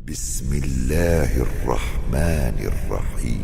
Bismillahirrahmanirrahim.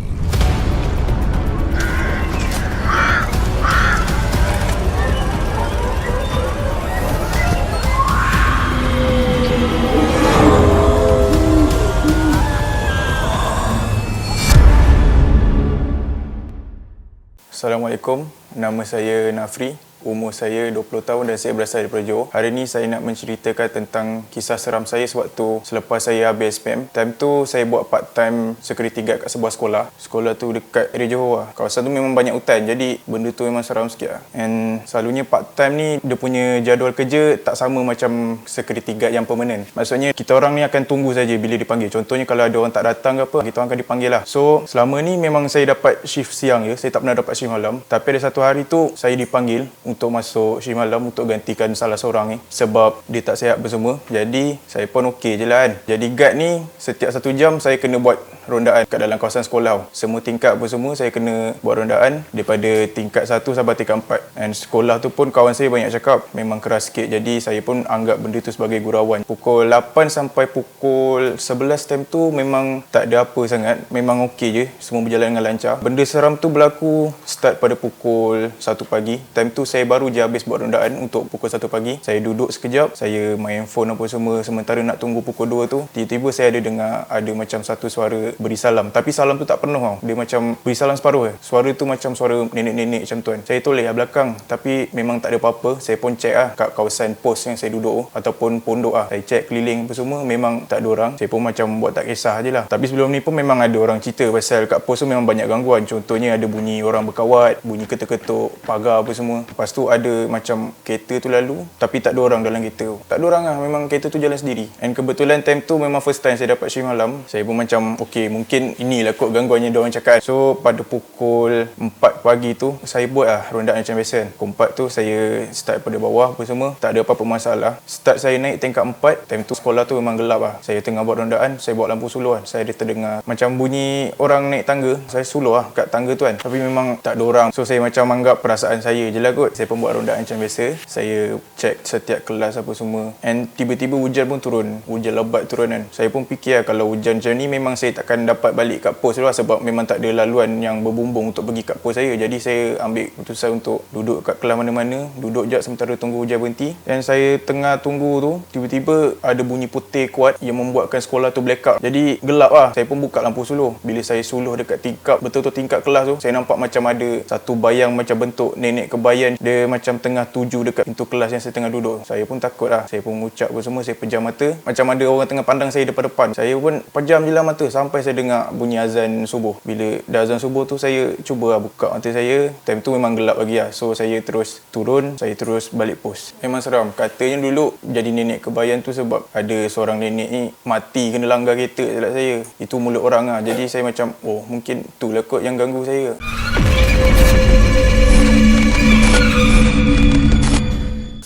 Assalamualaikum, nama saya Nafri. Umur saya 20 tahun dan saya berasal daripada Johor. Hari ini saya nak menceritakan tentang kisah seram saya sewaktu selepas saya habis SPM. Time tu saya buat part time security guard kat sebuah sekolah. Sekolah tu dekat area Johor lah. Kawasan tu memang banyak hutan, jadi benda tu memang seram sikit lah. And selalunya part time ni dia punya jadual kerja tak sama macam security guard yang permanent. Maksudnya kita orang ni akan tunggu saja bila dipanggil. Contohnya kalau ada orang tak datang ke apa, kita orang akan dipanggil lah. So selama ni memang saya dapat shift siang je, saya tak pernah dapat shift malam. Tapi ada satu hari tu saya dipanggil untuk masuk shift malam untuk gantikan salah seorang ni sebab dia tak sihat apa semua. Jadi saya pun okey je lah kan. Jadi guard ni setiap 1 jam saya kena buat rondaan kat dalam kawasan sekolah. Semua tingkat apa semua saya kena buat rondaan daripada tingkat 1 sampai tingkat 4. And sekolah tu pun kawan saya banyak cakap memang keras sikit. Jadi saya pun anggap benda tu sebagai gurauan. Pukul 8 sampai pukul 11 time tu memang tak ada apa sangat. Memang okey je. Semua berjalan dengan lancar. Benda seram tu berlaku start pada pukul 1 pagi. Time tu saya baru je habis buat rondaan untuk pukul 1 pagi. Saya duduk sekejap, saya main phone apa semua. Sementara nak tunggu pukul 2 tu, tiba-tiba saya ada dengar ada macam satu suara beri salam. Tapi salam tu tak penuh tau. Dia macam beri salam separuh je. Suara tu macam suara nenek-nenek macam tu kan. Saya toleh lah belakang, tapi memang tak ada apa-apa. Saya pun check lah kat kawasan pos yang saya duduk tu, ataupun pondok lah. Saya check keliling apa semua, memang tak ada orang. Saya pun macam buat tak kisah je lah. Tapi sebelum ni pun memang ada orang cerita pasal kat pos tu memang banyak gangguan. Contohnya ada bunyi orang berkawat, bunyi ketuk-ketuk pagar apa semua. Lepas tu ada macam kereta tu lalu tapi tak ada orang dalam kereta. Tak ada orang lah, memang kereta tu jalan sendiri. And kebetulan time tu memang first time saya dapat shift malam. Saya pun macam okey, mungkin inilah kot gangguannya diorang cakap. So pada pukul 4 pagi tu saya buat lah rondaan macam biasa kan. Pukul 4 tu saya start pada bawah apa semua, tak ada apa-apa masalah. Start saya naik tingkat 4, time tu sekolah tu memang gelap lah. Saya tengah buat rondaan, saya bawa lampu suluh kan. Saya ada terdengar macam bunyi orang naik tangga. Saya suluh lah kat tangga tu kan, tapi memang tak ada orang. So saya macam anggap perasaan saya je lah kot. Saya pun buat rondaan macam biasa. Saya cek setiap kelas apa semua. And tiba-tiba hujan pun turun. Hujan lebat turun kan. Saya pun fikir lah, kalau hujan macam ni memang saya takkan dapat balik kat pos lah, sebab memang tak ada laluan yang berbumbung untuk pergi kat pos saya. Jadi saya ambil keputusan untuk duduk kat kelas mana-mana, duduk je sementara tunggu hujan berhenti. Dan saya tengah tunggu tu, tiba-tiba ada bunyi putih kuat yang membuatkan sekolah tu blackout. Jadi gelap lah. Saya pun buka lampu suluh. Bila saya suluh dekat tingkap, betul-betul tingkap kelas tu, saya nampak macam ada satu bayang macam bentuk nenek kebayan. Dia macam tengah tuju dekat pintu kelas yang saya tengah duduk. Saya pun takut lah. Saya pun ucap apa semua. Saya pejam mata. Macam ada orang tengah pandang saya depan-depan. Saya pun pejam je lah mata sampai saya dengar bunyi azan subuh. Bila dah azan subuh tu, saya cuba lah buka mata saya. Time tu memang gelap lagi lah. So saya terus turun. Saya terus balik pos. Memang seram. Katanya dulu jadi nenek kebayan tu sebab ada seorang nenek ni mati kena langgar kereta silap saya. Itu mulut orang lah. Jadi saya macam, oh mungkin tu lah kot yang ganggu saya.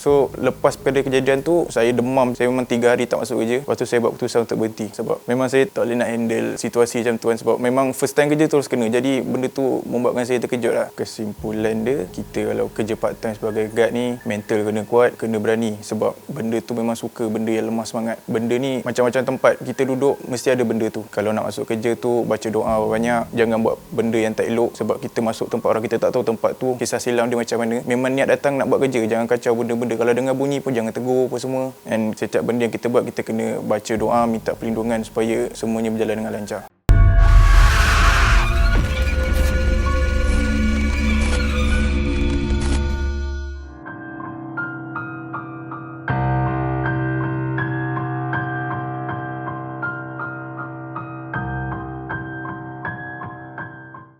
So lepas pada kejadian tu, saya demam. Saya memang 3 hari tak masuk kerja. Lepas tu saya buat keputusan untuk berhenti. Sebab memang saya tak boleh nak handle situasi macam tu kan. Sebab memang first time kerja terus kena. Jadi benda tu membuatkan saya terkejut lah. Kesimpulan dia, kita kalau kerja part time sebagai guard ni, mental kena kuat, kena berani. Sebab benda tu memang suka benda yang lemah semangat. Benda ni macam-macam tempat kita duduk, mesti ada benda tu. Kalau nak masuk kerja tu, baca doa banyak. Jangan buat benda yang tak elok. Sebab kita masuk tempat orang, kita tak tahu tempat tu kisah silam dia macam mana. Memang niat datang nak buat kerja, jangan kacau benda-benda. Kalau dengar bunyi pun jangan tegur apa semua. And setiap benda yang kita buat, kita kena baca doa, minta perlindungan supaya semuanya berjalan dengan lancar.